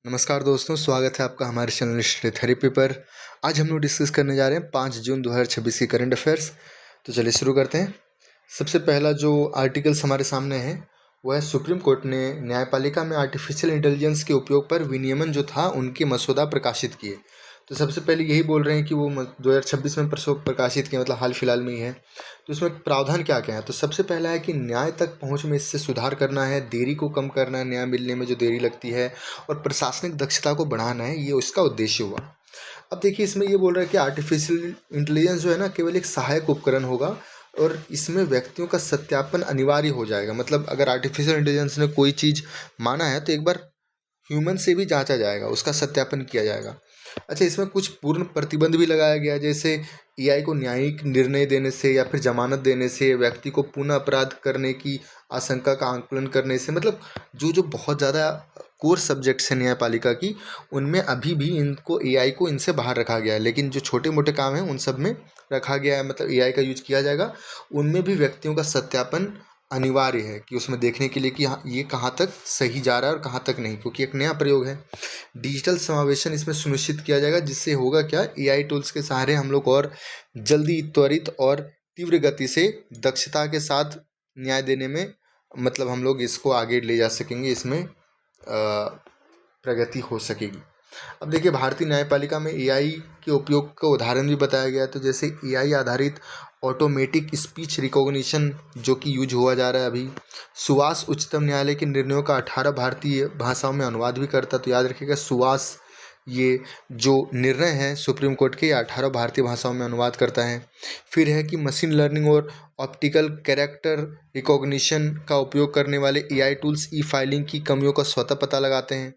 नमस्कार दोस्तों, स्वागत है आपका हमारे चैनल हिस्ट्री थेरेपी पर। आज हम लोग डिस्कस करने जा रहे हैं 5 जून 2026 की करंट अफेयर्स। तो चलिए शुरू करते हैं। सबसे पहला जो आर्टिकल्स हमारे सामने है वो है सुप्रीम कोर्ट ने न्यायपालिका में आर्टिफिशियल इंटेलिजेंस के उपयोग पर विनियमन जो था उनके मसौदा प्रकाशित किए। तो सबसे पहले यही बोल रहे हैं कि वो 2026 में प्रकाशित किए, मतलब हाल फिलहाल में ही है। तो इसमें प्रावधान क्या क्या है? तो सबसे पहला है कि न्याय तक पहुंच में इससे सुधार करना है, देरी को कम करना है, न्याय मिलने में जो देरी लगती है, और प्रशासनिक दक्षता को बढ़ाना है, ये उसका उद्देश्य हुआ। अब देखिए, इसमें ये बोल रहा है कि आर्टिफिशियल इंटेलिजेंस जो है ना, केवल एक सहायक उपकरण होगा और इसमें व्यक्तियों का सत्यापन अनिवार्य हो जाएगा। मतलब अगर आर्टिफिशियल इंटेलिजेंस ने कोई चीज़ माना है तो एक बार ह्यूमन से भी जांचा जाएगा, उसका सत्यापन किया जाएगा। अच्छा, इसमें कुछ पूर्ण प्रतिबंध भी लगाया गया, जैसे एआई को न्यायिक निर्णय देने से या फिर जमानत देने से, व्यक्ति को पुनः अपराध करने की आशंका का आंकलन करने से, मतलब जो जो बहुत ज़्यादा कोर सब्जेक्ट्स हैं न्यायपालिका की, उनमें अभी भी इनको एआई को इनसे बाहर रखा गया है। लेकिन जो छोटे मोटे काम हैं उन सब में रखा गया है, मतलब एआई का यूज किया जाएगा। उनमें भी व्यक्तियों का सत्यापन अनिवार्य है कि उसमें देखने के लिए कि हाँ, ये कहाँ तक सही जा रहा है और कहाँ तक नहीं, क्योंकि एक नया प्रयोग है। डिजिटल समावेशन इसमें सुनिश्चित किया जाएगा, जिससे होगा क्या, एआई टूल्स के सहारे हम लोग और जल्दी, त्वरित और तीव्र गति से दक्षता के साथ न्याय देने में, मतलब हम लोग इसको आगे ले जा सकेंगे, इसमें प्रगति हो सकेगी। अब देखिए, भारतीय न्यायपालिका में एआई के उपयोग का उदाहरण भी बताया गया है। तो जैसे एआई आधारित ऑटोमेटिक स्पीच रिकॉग्निशन जो कि यूज हुआ जा रहा है अभी। सुवास उच्चतम न्यायालय के निर्णयों का 18 भारतीय भाषाओं में अनुवाद भी करता है। तो याद रखिएगा, सुवास ये जो निर्णय है सुप्रीम कोर्ट के, 18 भारतीय भाषाओं में अनुवाद करता है। फिर है कि मशीन लर्निंग और ऑप्टिकल कैरेक्टर रिकॉग्निशन का उपयोग करने वाले एआई टूल्स ई फाइलिंग की कमियों का स्वतः पता लगाते हैं।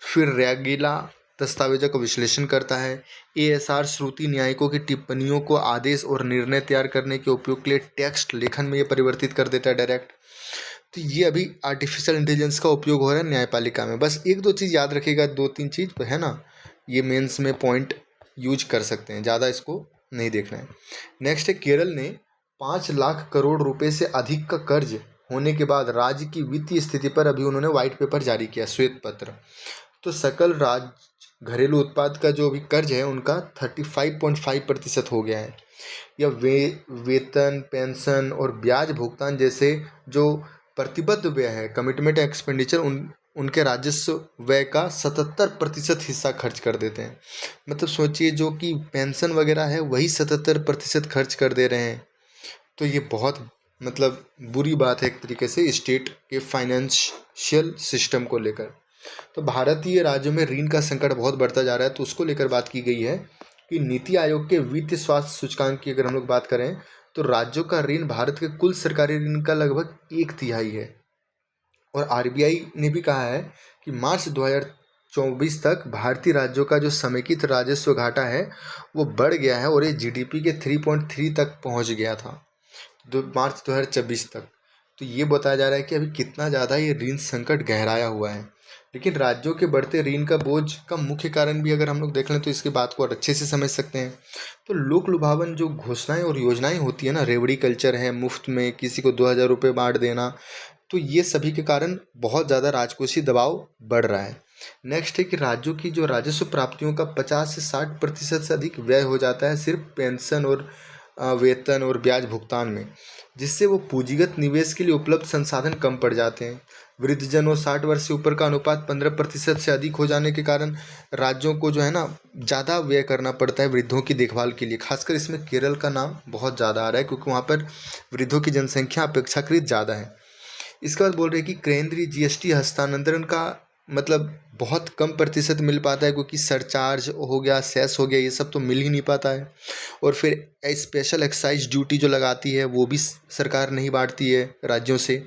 फिर रैगीला दस्तावेजों का विश्लेषण करता है। एएसआर श्रुति न्यायिकों की टिप्पणियों को आदेश और निर्णय तैयार करने के उपयोग के लिए टेक्स्ट लेखन में ये परिवर्तित कर देता है डायरेक्ट। तो ये अभी आर्टिफिशियल इंटेलिजेंस का उपयोग हो रहा है न्यायपालिका में। बस एक दो चीज़ याद रखिएगा, दो तीन चीज़ तो है ना, ये मेंस में पॉइंट यूज कर सकते हैं, ज़्यादा इसको नहीं देखना है। नेक्स्ट है, केरल ने 5 लाख करोड़ रुपए से अधिक का कर्ज होने के बाद राज्य की वित्तीय स्थिति पर अभी उन्होंने व्हाइट पेपर जारी किया, श्वेत पत्र। तो सकल राज्य घरेलू उत्पाद का जो अभी कर्ज है उनका 35.5% हो गया है। या वेतन, पेंशन और ब्याज भुगतान जैसे जो प्रतिबद्ध व्यय है, कमिटमेंट एक्सपेंडिचर, उनके राजस्व व्यय का 77% हिस्सा खर्च कर देते हैं। मतलब सोचिए, जो कि पेंशन वगैरह है वही 77% खर्च कर दे रहे हैं। तो ये बहुत, मतलब बुरी बात है एक तरीके से स्टेट के फाइनेंशियल सिस्टम को लेकर। तो भारतीय राज्यों में ऋण का संकट बहुत बढ़ता जा रहा है, तो उसको लेकर बात की गई है कि नीति आयोग के वित्तीय स्वास्थ्य सूचकांक की अगर हम लोग बात करें तो राज्यों का ऋण भारत के कुल सरकारी ऋण का लगभग 1/3 है। और आरबीआई ने भी कहा है कि मार्च 2024 तक भारतीय राज्यों का जो समेकित राजस्व घाटा है वो बढ़ गया है और ये जीडीपी के 3.3 तक पहुंच गया था मार्च 2024 तक। तो ये बताया जा रहा है कि अभी कितना ज़्यादा ये ऋण संकट गहराया हुआ है। लेकिन राज्यों के बढ़ते ऋण का बोझ का मुख्य कारण भी अगर हम लोग देख लें तो इसकी बात को और अच्छे से समझ सकते हैं। तो लोक लुभावन जो घोषणाएं और योजनाएं होती है ना, रेवड़ी कल्चर है, मुफ्त में किसी को 2,000 रुपये बांट देना, तो ये सभी के कारण बहुत ज़्यादा राजकोषीय दबाव बढ़ रहा है। नेक्स्ट है कि राज्यों की जो राजस्व प्राप्तियों का 50 से 60% से अधिक व्यय हो जाता है सिर्फ पेंशन और वेतन और ब्याज भुगतान में, जिससे वो पूंजीगत निवेश के लिए उपलब्ध संसाधन कम पड़ जाते हैं। वृद्धजन और 60 वर्ष से ऊपर का अनुपात 15% से अधिक हो जाने के कारण राज्यों को जो है ना ज़्यादा व्यय करना पड़ता है वृद्धों की देखभाल के लिए। खासकर इसमें केरल का नाम बहुत ज़्यादा आ रहा है, क्योंकि वहाँ पर वृद्धों की जनसंख्या अपेक्षाकृत ज़्यादा है। इसके बाद बोल रहे हैं कि केंद्रीय जीएसटी हस्तांतरण का मतलब बहुत कम प्रतिशत मिल पाता है, क्योंकि सरचार्ज हो गया, सेस हो गया, ये सब तो मिल ही नहीं पाता है। और फिर स्पेशल एक्साइज ड्यूटी जो लगाती है वो भी सरकार नहीं बांटती है राज्यों से।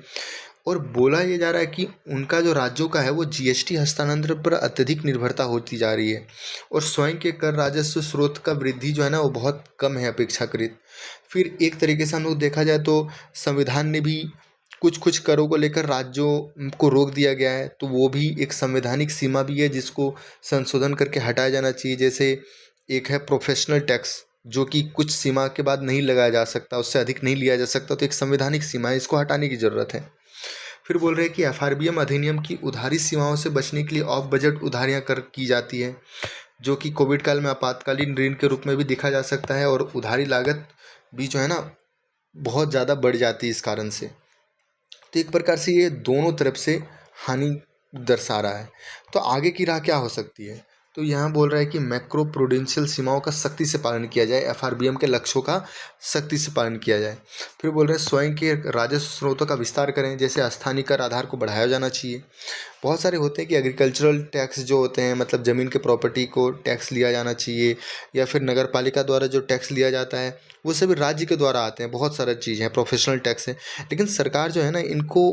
और बोला ये जा रहा है कि उनका जो राज्यों का है वो जीएसटी हस्तांतरण पर अत्यधिक निर्भरता होती जा रही है, और स्वयं के कर राजस्व स्रोत का वृद्धि जो है ना वो बहुत कम है अपेक्षाकृत। फिर एक तरीके से हम लोग देखा जाए तो संविधान ने भी कुछ कुछ करों को लेकर राज्यों को रोक दिया गया है, तो वो भी एक संवैधानिक सीमा भी है जिसको संशोधन करके हटाया जाना चाहिए। जैसे एक है प्रोफेशनल टैक्स, जो कि कुछ सीमा के बाद नहीं लगाया जा सकता, उससे अधिक नहीं लिया जा सकता, तो एक संवैधानिक सीमा है, इसको हटाने की ज़रूरत है। फिर बोल रहे हैं कि एफआरबीएम अधिनियम की उधारी सीमाओं से बचने के लिए ऑफ बजट उधारियां कर की जाती है, जो कि कोविड काल में आपातकालीन ऋण के रूप में भी देखा जा सकता है, और उधारी लागत भी जो है ना बहुत ज़्यादा बढ़ जाती है इस कारण से। तो एक प्रकार से ये दोनों तरफ से हानि दर्शा रहा है। तो आगे की राह क्या हो सकती है? तो यहाँ बोल रहा है कि मैक्रो प्रूडेंशियल सीमाओं का सख्ती से पालन किया जाए, एफआरबीएम के लक्ष्यों का सख्ती से पालन किया जाए। फिर बोल रहे हैं स्वयं के राजस्व स्रोतों का विस्तार करें, जैसे स्थानीय कर आधार को बढ़ाया जाना चाहिए। बहुत सारे होते हैं कि एग्रीकल्चरल टैक्स जो होते हैं, मतलब ज़मीन के प्रॉपर्टी को टैक्स लिया जाना चाहिए, या फिर नगर पालिका द्वारा जो टैक्स लिया जाता है वो सभी राज्य के द्वारा आते हैं। बहुत सारा चीज़ है, प्रोफेशनल टैक्स है, लेकिन सरकार जो है ना इनको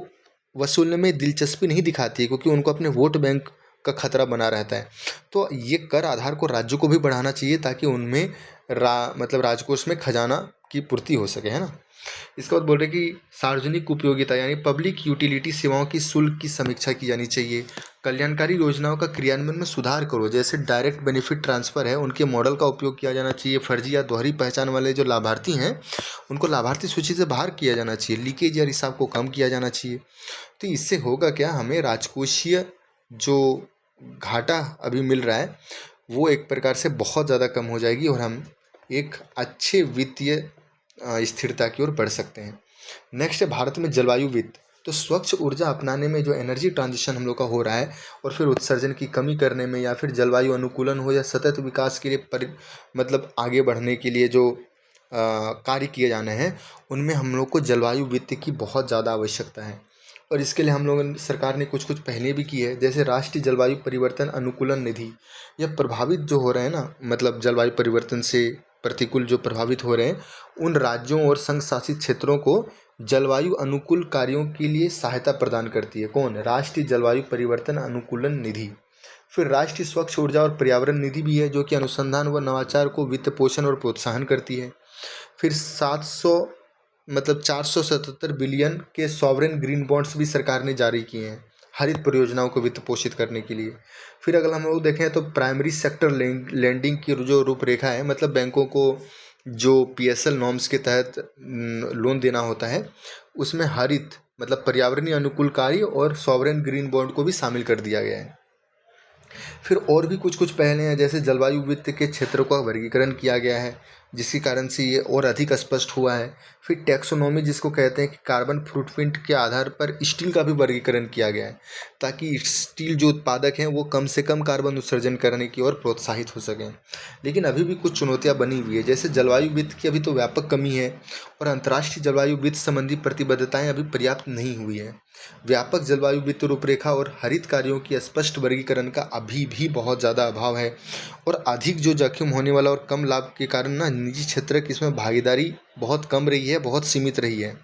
वसूलने में दिलचस्पी नहीं दिखाती है, क्योंकि उनको अपने वोट बैंक का खतरा बना रहता है। तो ये कर आधार को राज्यों को भी बढ़ाना चाहिए, ताकि उनमें मतलब राजकोष में खजाना की पूर्ति हो सके, है ना। इसके बाद बोल रहे कि सार्वजनिक उपयोगिता यानी पब्लिक यूटिलिटी सेवाओं की शुल्क की समीक्षा की जानी चाहिए। कल्याणकारी योजनाओं का क्रियान्वयन में सुधार करो, जैसे डायरेक्ट बेनिफिट ट्रांसफ़र है उनके मॉडल का उपयोग किया जाना चाहिए। फर्जी या दोहरी पहचान वाले जो लाभार्थी हैं उनको लाभार्थी सूची से बाहर किया जाना चाहिए। लीकेज या रिसाव को कम किया जाना चाहिए। तो इससे होगा क्या, हमें राजकोषीय जो घाटा अभी मिल रहा है वो एक प्रकार से बहुत ज़्यादा कम हो जाएगी, और हम एक अच्छे वित्तीय स्थिरता की ओर बढ़ सकते हैं। नेक्स्ट है भारत में जलवायु वित्त। तो स्वच्छ ऊर्जा अपनाने में जो एनर्जी ट्रांजिशन हम लोग का हो रहा है, और फिर उत्सर्जन की कमी करने में, या फिर जलवायु अनुकूलन हो, या सतत विकास के लिए मतलब आगे बढ़ने के लिए जो कार्य किए जाने हैं, उनमें हम लोग को जलवायु वित्त की बहुत ज़्यादा आवश्यकता है। और इसके लिए हम लोगों ने, सरकार ने कुछ कुछ पहले भी की है, जैसे राष्ट्रीय जलवायु परिवर्तन अनुकूलन निधि। यह प्रभावित जो हो रहे हैं ना, मतलब जलवायु परिवर्तन से प्रतिकूल जो प्रभावित हो रहे हैं, उन राज्यों और संघ शासित क्षेत्रों को जलवायु अनुकूल कार्यों के लिए सहायता प्रदान करती है। कौन? राष्ट्रीय जलवायु परिवर्तन अनुकूलन निधि। फिर राष्ट्रीय स्वच्छ ऊर्जा और पर्यावरण निधि भी है, जो कि अनुसंधान व नवाचार को वित्त पोषण और प्रोत्साहन करती है। फिर 477 बिलियन के सॉवरेन ग्रीन बॉन्ड्स भी सरकार ने जारी किए हैं हरित परियोजनाओं को वित्त पोषित करने के लिए। फिर अगर हम लोग देखें तो प्राइमरी सेक्टर लैंडिंग की जो रूपरेखा है, मतलब बैंकों को जो पीएसएल नॉर्म्स के तहत लोन देना होता है, उसमें हरित मतलब पर्यावरणीय अनुकूल कार्य और सॉवरेन ग्रीन बॉन्ड को भी शामिल कर दिया गया है। फिर और भी कुछ कुछ पहले हैं, जैसे जलवायु वित्त के क्षेत्रों का वर्गीकरण किया गया है, जिसके कारण से ये और अधिक स्पष्ट हुआ है। फिर टैक्सोनॉमी, जिसको कहते हैं कि कार्बन फुटप्रिंट के आधार पर स्टील का भी वर्गीकरण किया गया है, ताकि स्टील जो उत्पादक हैं वो कम से कम कार्बन उत्सर्जन करने की ओर प्रोत्साहित हो सकें। लेकिन अभी भी कुछ चुनौतियां बनी हुई है, जैसे जलवायु वित्त की अभी तो व्यापक कमी है, और अंतर्राष्ट्रीय जलवायु वित्त संबंधी प्रतिबद्धताएं अभी पर्याप्त नहीं हुई है। व्यापक जलवायु वित्त रूपरेखा और हरित कार्यों की स्पष्ट वर्गीकरण का अभी भी बहुत ज़्यादा अभाव है, और अधिक जो जोखिम होने वाला और कम लाभ के कारण ना निजी क्षेत्र की इसमें भागीदारी बहुत कम रही है, बहुत सीमित रही है।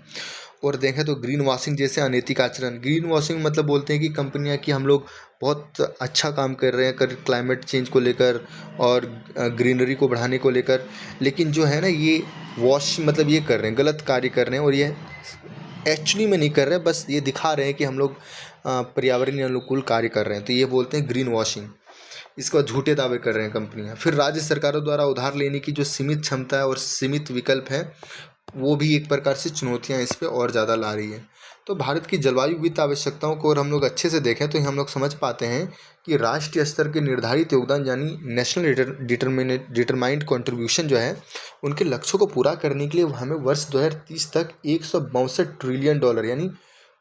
और देखें तो ग्रीन वॉशिंग जैसे अनैतिक आचरण, ग्रीन वॉशिंग मतलब बोलते हैं कि कंपनियां कि हम लोग बहुत अच्छा काम कर रहे हैं क्लाइमेट चेंज को लेकर और ग्रीनरी को बढ़ाने को लेकर, लेकिन जो है ना ये वॉश मतलब ये कर रहे हैं, गलत कार्य कर रहे हैं, और ये एक्चुअली में नहीं कर रहे हैं, बस ये दिखा रहे हैं कि हम लोग पर्यावरणीय अनुकूल कार्य कर रहे हैं। तो ये बोलते हैं ग्रीन वॉशिंग। इसके बाद झूठे दावे कर रहे हैं कंपनियां। फिर राज्य सरकारों द्वारा उधार लेने की जो सीमित क्षमता है और सीमित विकल्प है, वो भी एक प्रकार से चुनौतियां इस पे और ज़्यादा ला रही है। तो भारत की जलवायु वित्त आवश्यकताओं को और हम लोग अच्छे से देखें तो हम लोग समझ पाते हैं कि राष्ट्रीय स्तर के निर्धारित योगदान यानी नेशनल डिटरमाइंड कंट्रीब्यूशन जो है, उनके लक्ष्यों को पूरा करने के लिए हमें वर्ष 2030 तक $162 ट्रिलियन यानी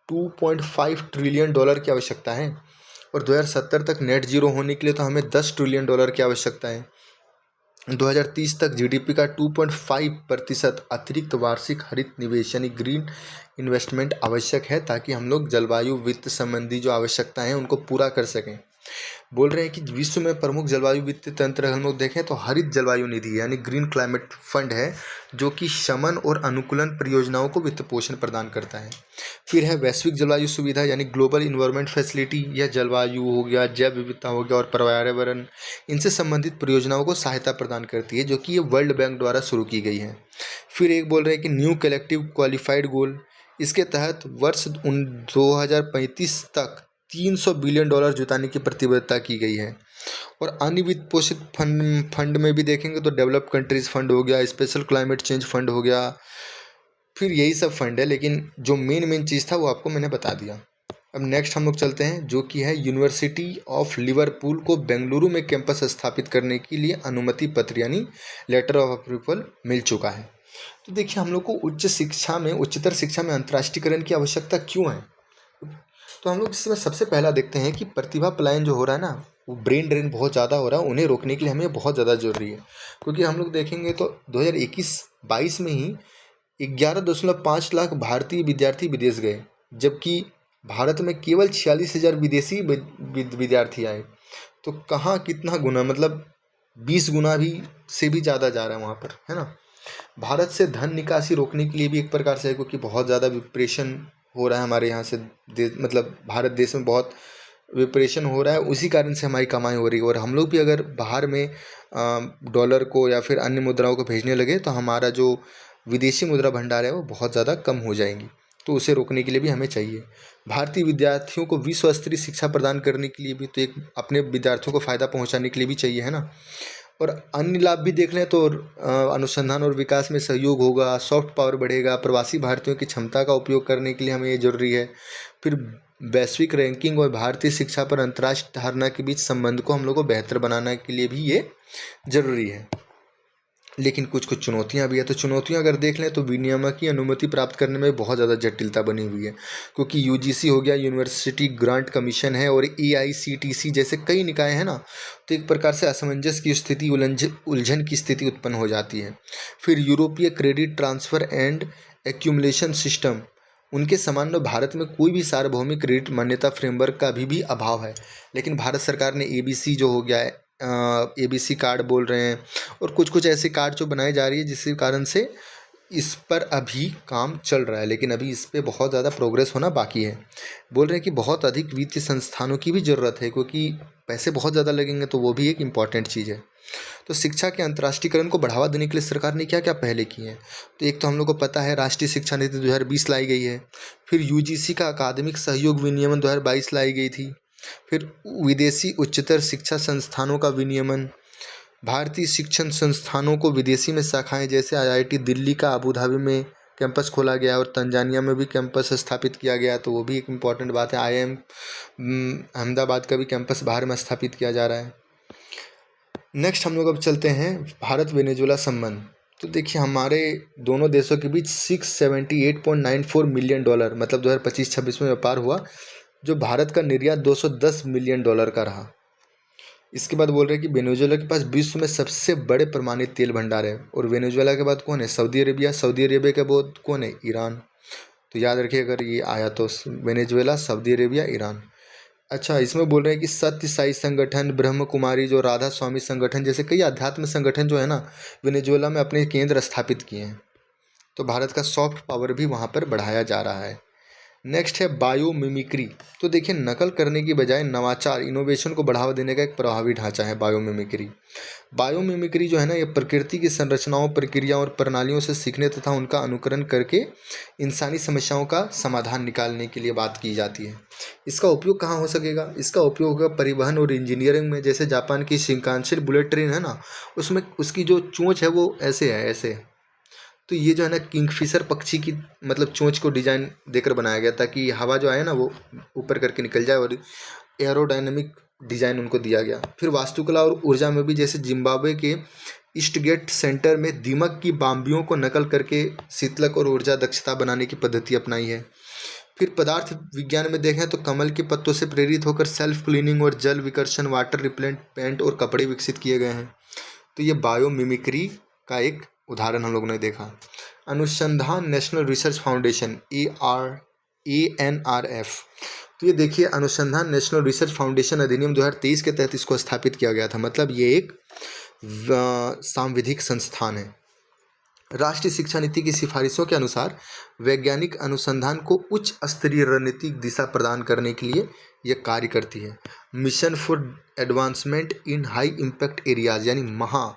$2.5 ट्रिलियन की आवश्यकता है, और 2070 तक नेट जीरो होने के लिए तो हमें $10 ट्रिलियन की आवश्यकता है। 2030 तक जीडीपी का 2.5% अतिरिक्त वार्षिक हरित निवेश यानी ग्रीन इन्वेस्टमेंट आवश्यक है, ताकि हम लोग जलवायु वित्त संबंधी जो आवश्यकताएं हैं उनको पूरा कर सकें। बोल रहे हैं कि विश्व में प्रमुख जलवायु वित्त तंत्र हम लोग देखें तो हरित जलवायु निधि यानी ग्रीन क्लाइमेट फंड है, जो कि शमन और अनुकूलन परियोजनाओं को वित्त पोषण प्रदान करता है। फिर है वैश्विक जलवायु सुविधा यानी ग्लोबल इन्वायरमेंट फैसिलिटी, यह जलवायु हो गया, जैव विविधता हो गया और पर्यावरण, इनसे संबंधित परियोजनाओं को सहायता प्रदान करती है, जो कि ये वर्ल्ड बैंक द्वारा शुरू की गई है। फिर एक बोल रहे हैं कि न्यू कलेक्टिव क्वालिफाइड गोल, इसके तहत वर्ष 2035 तक $300 बिलियन जुटाने की प्रतिबद्धता की गई है। और अन्य वित्त पोषित फंड में भी देखेंगे तो डेवलप कंट्रीज फंड हो गया, स्पेशल क्लाइमेट चेंज फंड हो गया, फिर यही सब फंड है, लेकिन जो मेन चीज़ था वो आपको मैंने बता दिया। अब नेक्स्ट हम लोग चलते हैं, जो कि है यूनिवर्सिटी ऑफ लिवरपूल को बेंगलुरु में कैंपस स्थापित करने के लिए अनुमति पत्र यानी लेटर ऑफ अप्रूवल मिल चुका है। तो देखिए, हम लोग को उच्चतर शिक्षा में अंतर्राष्ट्रीयकरण की आवश्यकता क्यों है? तो हम लोग इसमें सबसे पहला देखते हैं कि प्रतिभा पलायन जो हो रहा है ना, वो ब्रेन ड्रेन बहुत ज़्यादा हो रहा है, उन्हें रोकने के लिए हमें बहुत ज़्यादा ज़रूरी है। क्योंकि हम लोग देखेंगे तो 2021-22 में ही 11.5 लाख भारतीय विद्यार्थी विदेश गए, जबकि भारत में केवल 46,000 विदेशी विद्यार्थी आए। तो कहाँ कितना गुना, मतलब 20 गुना भी से भी ज़्यादा जा रहा है वहाँ पर, है ना। भारत से धन निकासी रोकने के लिए भी एक प्रकार से है, क्योंकि बहुत ज़्यादा विप्रेशन हो रहा है हमारे यहाँ से, मतलब भारत देश में बहुत विप्रेशन हो रहा है, उसी कारण से हमारी कमाई हो रही है। और हम लोग भी अगर बाहर में डॉलर को या फिर अन्य मुद्राओं को भेजने लगे तो हमारा जो विदेशी मुद्रा भंडार है वो बहुत ज़्यादा कम हो जाएंगी। तो उसे रोकने के लिए भी हमें चाहिए। भारतीय विद्यार्थियों को विश्व स्तरीय शिक्षा प्रदान करने के लिए भी तो एक अपने विद्यार्थियों को फ़ायदा पहुंचाने के लिए भी चाहिए, है ना। और अन्य लाभ भी देख लें तो अनुसंधान और विकास में सहयोग होगा, सॉफ्ट पावर बढ़ेगा, प्रवासी भारतीयों की क्षमता का उपयोग करने के लिए हमें ये ज़रूरी है। फिर वैश्विक रैंकिंग और भारतीय शिक्षा पर अंतर्राष्ट्रीय धारणा के बीच संबंध को हम लोग को बेहतर बनाने के लिए भी ये ज़रूरी है। लेकिन कुछ कुछ चुनौतियां भी है। तो चुनौतियां अगर देख लें तो विनियामक की अनुमति प्राप्त करने में बहुत ज़्यादा जटिलता बनी हुई है, क्योंकि यूजीसी हो गया, यूनिवर्सिटी ग्रांट कमीशन है, और एआईसीटीसी जैसे कई निकाय हैं ना। तो एक प्रकार से असमंजस की स्थिति, उलझन की स्थिति उत्पन्न हो जाती है। फिर यूरोपीय credit transfer and accumulation system, उनके समान में भारत में कोई भी सार्वभौमिक क्रेडिट मान्यता फ्रेमवर्क का भी अभाव है। लेकिन भारत सरकार ने एबीसी जो हो गया है, एबीसी कार्ड बोल रहे हैं, और कुछ कुछ ऐसे कार्ड जो बनाई जा रही है, जिसके कारण से इस पर अभी काम चल रहा है, लेकिन अभी इस पे बहुत ज़्यादा प्रोग्रेस होना बाकी है। बोल रहे हैं कि बहुत अधिक वित्तीय संस्थानों की भी ज़रूरत है, क्योंकि पैसे बहुत ज़्यादा लगेंगे, तो वो भी एक इम्पॉर्टेंट चीज़ है। तो शिक्षा के अंतर्राष्ट्रीयकरण को बढ़ावा देने के लिए सरकार ने क्या क्या पहले की हैं? तो एक तो हम लोग को पता है राष्ट्रीय शिक्षा नीति 2020 लाई गई है। फिर यूजीसी का अकादमिक सहयोग विनियमन 2022 लाई गई थी। फिर विदेशी उच्चतर शिक्षा संस्थानों का विनियमन, भारतीय शिक्षण संस्थानों को विदेशी में शाखाएं, जैसे आईआईटी दिल्ली का अबू धाबी में कैंपस खोला गया और तंजानिया में भी कैंपस स्थापित किया गया, तो वो भी एक इम्पॉर्टेंट बात है। आईआईएम अहमदाबाद का भी कैंपस बाहर में स्थापित किया जा रहा है। नेक्स्ट हम लोग अब चलते हैं भारत वेनेजुएला संबंध। तो देखिए, हमारे दोनों देशों के बीच $678.94 मिलियन, मतलब 2025-26 में व्यापार हुआ, जो भारत का निर्यात $210 मिलियन का रहा। इसके बाद बोल रहे हैं कि वेनेजुएला के पास विश्व में सबसे बड़े प्रमाणित तेल भंडार है। और वेनेजुएला के बाद कौन है? Saudi Arabia. सऊदी अरेबिया के बाद कौन है? ईरान। तो याद रखिए, अगर ये आया तो वेनेजुएला, सऊदी अरेबिया, ईरान। अच्छा, इसमें बोल रहे हैं कि सत्य साई संगठन, ब्रह्म कुमारी, जो राधा स्वामी संगठन जैसे कई आध्यात्म संगठन जो है ना, वेनेजुएला में अपने केंद्र स्थापित किए हैं। तो भारत का सॉफ्ट पावर भी वहाँ पर बढ़ाया जा रहा है। नेक्स्ट है बायोमिमिक्री। तो देखिए, नकल करने की बजाय नवाचार, इनोवेशन को बढ़ावा देने का एक प्रभावी ढांचा है बायोमिमिक्री। बायोमिमिक्री जो है ना, ये प्रकृति की संरचनाओं, प्रक्रियाओं और प्रणालियों से सीखने तथा उनका अनुकरण करके इंसानी समस्याओं का समाधान निकालने के लिए बात की जाती है। इसका उपयोग कहाँ हो सकेगा? इसका उपयोग होगा परिवहन और इंजीनियरिंग में। जैसे जापान की शिंकानसेन बुलेट ट्रेन है ना, उसमें उसकी जो चोंच है वो ऐसे है, ऐसे। तो ये जो है ना, किंगफिशर पक्षी की मतलब चोंच को डिजाइन देकर बनाया गया, ताकि हवा जो आए ना वो ऊपर करके निकल जाए, और एरोडायनेमिक डिजाइन उनको दिया गया। फिर वास्तुकला और ऊर्जा में भी, जैसे जिम्बाब्वे के ईस्टगेट सेंटर में दीमक की बाम्बियों को नकल करके शीतलक और ऊर्जा दक्षता बनाने की पद्धति अपनाई है। फिर पदार्थ विज्ञान में देखें तो कमल के पत्तों से प्रेरित होकर सेल्फ क्लीनिंग और जल विकर्षण, वाटर रिपेलेंट पेंट और कपड़े विकसित किए गए हैं। तो ये बायोमिमिक्री का एक उदाहरण हम लोगों ने देखा। अनुसंधान नेशनल रिसर्च फाउंडेशन, ANRF। तो ये देखिए, अनुसंधान नेशनल रिसर्च फाउंडेशन अधिनियम 2023 के तहत इसको स्थापित किया गया था। मतलब ये एक सांविधिक संस्थान है। राष्ट्रीय शिक्षा नीति की सिफारिशों के अनुसार वैज्ञानिक अनुसंधान को उच्च स्तरीय रणनीतिक दिशा प्रदान करने के लिए यह कार्य करती है। Mission for advancement in high impact areas, यानी महा,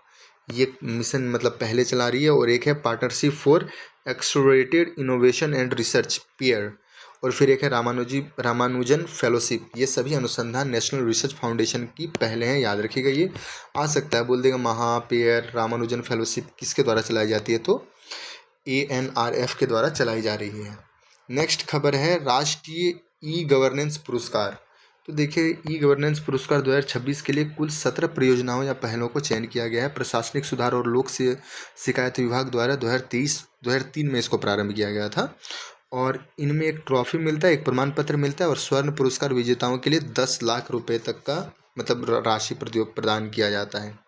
ये मिशन मतलब पहले चला रही है। और एक है partnership for accelerated innovation and research, pair. और फिर एक है रामानुजन फेलोशिप। ये सभी अनुसंधान नेशनल रिसर्च फाउंडेशन की पहले हैं, याद रखिएगा। ये आ सकता है, बोल देगा महा, पेयर, रामानुजन फेलोशिप किसके द्वारा चलाई जाती है? तो ANRF के द्वारा चलाई जा रही है। नेक्स्ट खबर है राष्ट्रीय ई गवर्नेंस पुरस्कार। तो देखिए, ई गवर्नेंस पुरस्कार 2026 के लिए कुल 17 परियोजनाओं या पहलों को चयन किया गया है। प्रशासनिक सुधार और लोक से शिकायत विभाग द्वारा 2003 में इसको प्रारंभ किया गया था। और इनमें एक ट्रॉफी मिलता है, एक प्रमाण पत्र मिलता है, और स्वर्ण पुरस्कार विजेताओं के लिए 10 लाख रुपए तक का मतलब राशि प्रदान किया जाता है।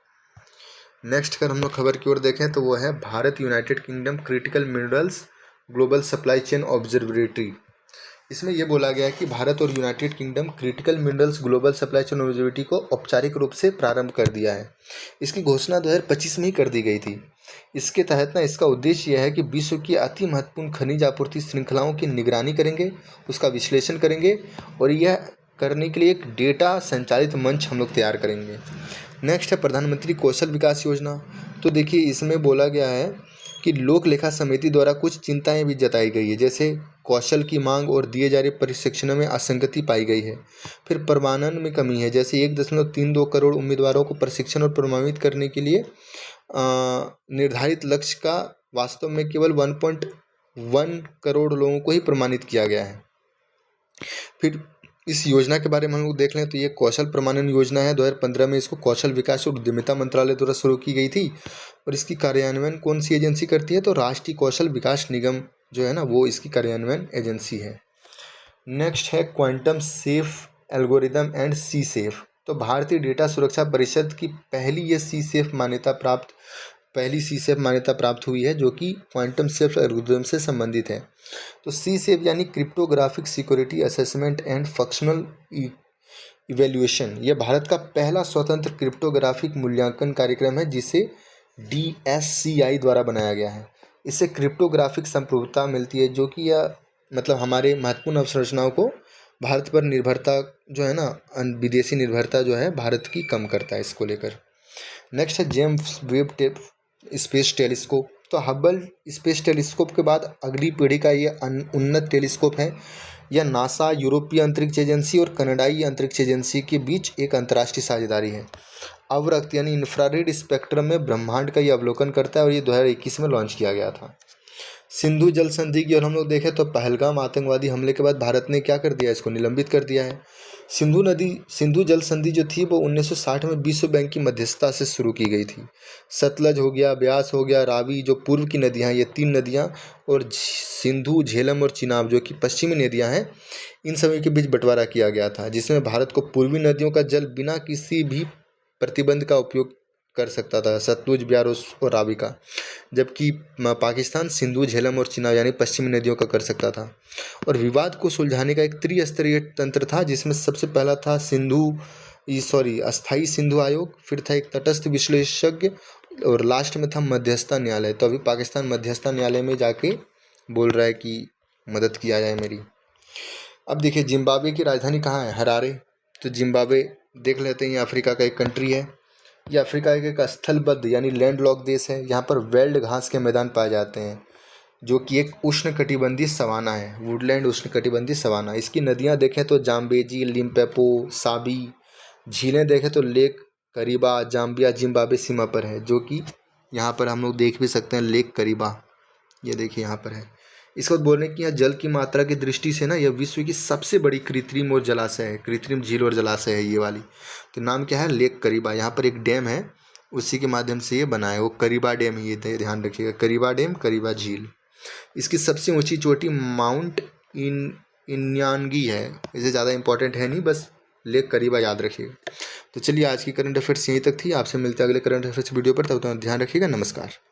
नेक्स्ट अगर हम लोग खबर की ओर देखें तो वो है Bharat United kingdom critical minerals global supply chain observatory. इसमें यह बोला गया है कि भारत और United kingdom critical minerals global supply chain observatory को औपचारिक रूप से प्रारंभ कर दिया है। इसकी घोषणा 2025 में ही कर दी गई थी। इसके तहत ना इसका उद्देश्य यह है कि विश्व की अति महत्वपूर्ण खनिज आपूर्ति श्रृंखलाओं की निगरानी करेंगे, उसका विश्लेषण करेंगे, और यह करने के लिए एक डेटा संचालित मंच हम लोग तैयार करेंगे। नेक्स्ट है प्रधानमंत्री कौशल विकास योजना। तो देखिए, इसमें बोला गया है कि लोक लेखा समिति द्वारा कुछ चिंताएं भी जताई गई है, जैसे कौशल की मांग और दिए जा रहे प्रशिक्षणों में असंगति पाई गई है। फिर प्रमाणन में कमी है, जैसे 1.32 करोड़ उम्मीदवारों को प्रशिक्षण और प्रमाणित करने के लिए निर्धारित लक्ष्य का वास्तव में केवल 1.1 करोड़ लोगों को ही प्रमाणित किया गया है। फिर इस योजना के बारे में हम लोग देख लें तो ये कौशल प्रमाणन योजना है। 2015 में इसको कौशल विकास और उद्यमिता मंत्रालय द्वारा शुरू की गई थी। और इसकी कार्यान्वयन कौन सी एजेंसी करती है? तो राष्ट्रीय कौशल विकास निगम जो है ना, वो इसकी कार्यान्वयन एजेंसी है। नेक्स्ट है quantum safe algorithm and C safe. तो भारतीय डेटा सुरक्षा परिषद की पहली सी सेफ मान्यता प्राप्त हुई है, जो कि क्वांटम सेफ एल्गोरिदम से संबंधित है। तो सी सेफ यानी cryptographic security assessment and functional evaluation, यह भारत का पहला स्वतंत्र क्रिप्टोग्राफिक मूल्यांकन कार्यक्रम है, जिसे DSCI द्वारा बनाया गया है। इससे क्रिप्टोग्राफिक संप्रभुता मिलती है, जो कि यह मतलब हमारे महत्वपूर्ण अवसंरचनाओं को भारत पर निर्भरता जो है ना, विदेशी निर्भरता जो है भारत की कम करता है इसको लेकर। नेक्स्ट है जेम्स वेब स्पेस टेलीस्कोप। तो हबल स्पेस टेलीस्कोप के बाद अगली पीढ़ी का ये उन्नत टेलीस्कोप है। यह नासा, यूरोपीय अंतरिक्ष एजेंसी और कनाडाई अंतरिक्ष एजेंसी के बीच एक अंतर्राष्ट्रीय साझेदारी है। अवरक्त यानी इंफ्रारेड स्पेक्ट्रम में ब्रह्मांड का ये अवलोकन करता है, और ये 2021 में लॉन्च किया गया था। सिंधु जल संधि की और हम लोग देखें तो पहलगाम आतंकवादी हमले के बाद भारत ने क्या कर दिया, इसको निलंबित कर दिया है। सिंधु जल संधि जो थी वो 1960 में विश्व बैंक की मध्यस्थता से शुरू की गई थी। सतलज हो गया, ब्यास हो गया, रावी जो पूर्व की नदियाँ, ये 3 नदियाँ, और सिंधु, झेलम और चिनाब जो कि पश्चिमी नदियाँ हैं, इन सभी के बीच बंटवारा किया गया था, जिसमें भारत को पूर्वी नदियों का जल बिना किसी भी प्रतिबंध का उपयोग कर सकता था, सतलुज, ब्यास और रावी का, जबकि पाकिस्तान सिंधु, झेलम और चिनाब यानी पश्चिमी नदियों का कर सकता था। और विवाद को सुलझाने का एक त्रिस्तरीय तंत्र था, जिसमें सबसे पहला था अस्थाई सिंधु आयोग, फिर था एक तटस्थ विश्लेषज्ञ, और लास्ट में था मध्यस्थता न्यायालय। तो अभी पाकिस्तान मध्यस्थता न्यायालय में जाके बोल रहा है कि मदद किया जाए मेरी। अब देखिए, जिम्बाब्वे की राजधानी कहाँ है? हरारे। तो जिम्बाब्वे देख लेते हैं, ये अफ्रीका का एक कंट्री है। यह अफ्रीका का एक स्थलबद्ध यानी लैंडलॉक देश है। यहाँ पर वेल्ड घास के मैदान पाए जाते हैं, जो कि एक उष्णकटिबंधीय सवाना है, वुडलैंड उष्णकटिबंधीय सवाना। इसकी नदियाँ देखें तो जाम्बेजी, लिम्पोपो, साबी। झीलें देखें तो लेक करीबा, जाम्बिया जिम्बाब्वे सीमा पर है, जो कि यहाँ पर हम लोग देख भी सकते हैं, लेक करीबा, ये देखिए यहाँ पर है। इसको बोलने की, यहाँ जल की मात्रा की दृष्टि से ना, यह विश्व की सबसे बड़ी कृत्रिम और जलाशय है, कृत्रिम झील और जलाशय है ये वाली। तो नाम क्या है? लेक करीबा। यहाँ पर एक डैम है, उसी के माध्यम से ये बना है, वो करीबा डैम है, ये ध्यान रखिएगा, करीबा डैम, करीबा झील। इसकी सबसे ऊंची चोटी माउंट इन्यानगी है, इसे ज़्यादा इंपॉर्टेंट है नहीं, बस लेक करीबा याद रखिएगा। तो चलिए, आज की करंट अफेयर्स यहीं तक थी। आपसे मिलते हैं अगले करंट अफेयर्स वीडियो पर, तब तक ध्यान रखिएगा। नमस्कार।